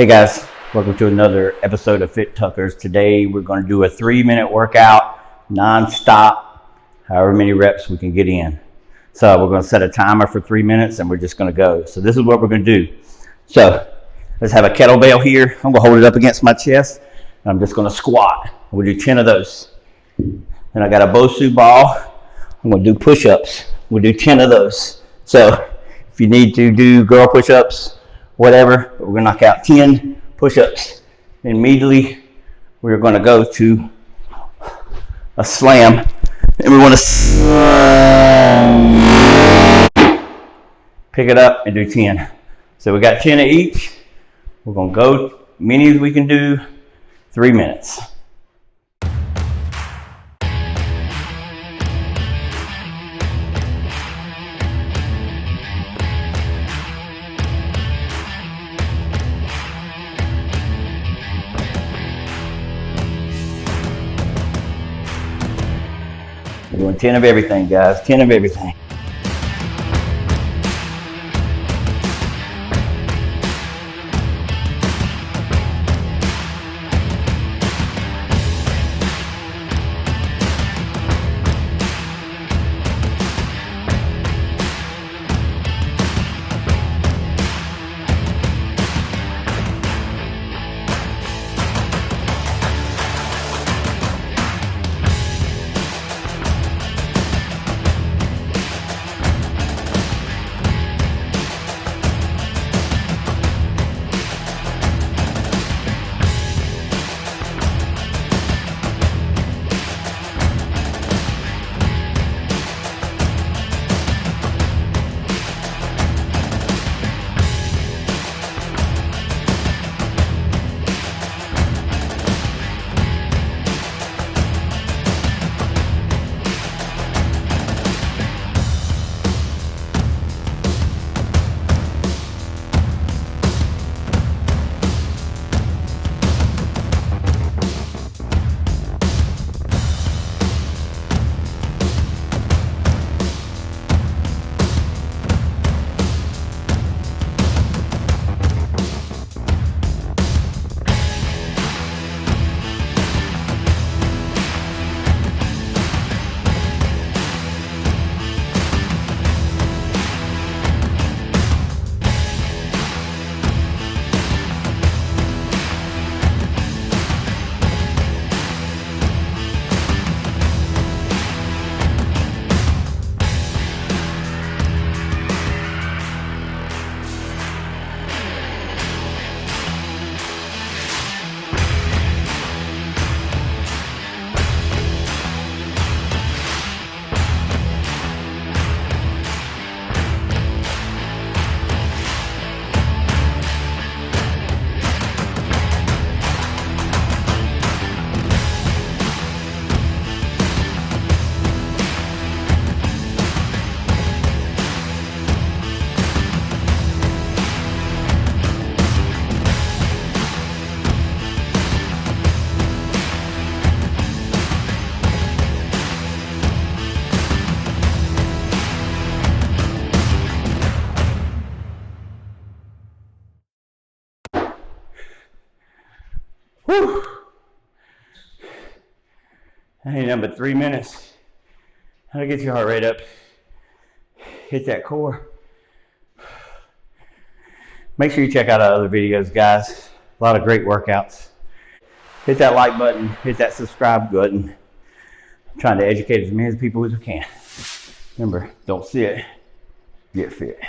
Hey guys, welcome to another episode of Fit Tuckers. Today we're going to do a 3-minute workout, non-stop, however many reps we can get in. So we're going to set a timer for 3 minutes and we're just going to go. So this is what we're going to do. So let's have a kettlebell here. I'm going to hold it up against my chest and I'm just going to squat. We'll do 10 of those. And I got a Bosu ball. I'm going to do push-ups. We'll do 10 of those. So if you need to do girl push-ups, whatever, but we're going to knock out 10 push-ups. And immediately we're going to go to a slam, and we want to pick it up and do 10. So we got 10 of each. We're going to go many as we can do, 3 minutes. We're doing 10 of everything, guys. 10 of everything. Whew. That ain't nothing but 3 minutes. That'll get your heart rate up. Hit that core. Make sure you check out our other videos, guys. A lot of great workouts. Hit that like button. Hit that subscribe button. I'm trying to educate as many people as we can. Remember, don't sit, get fit.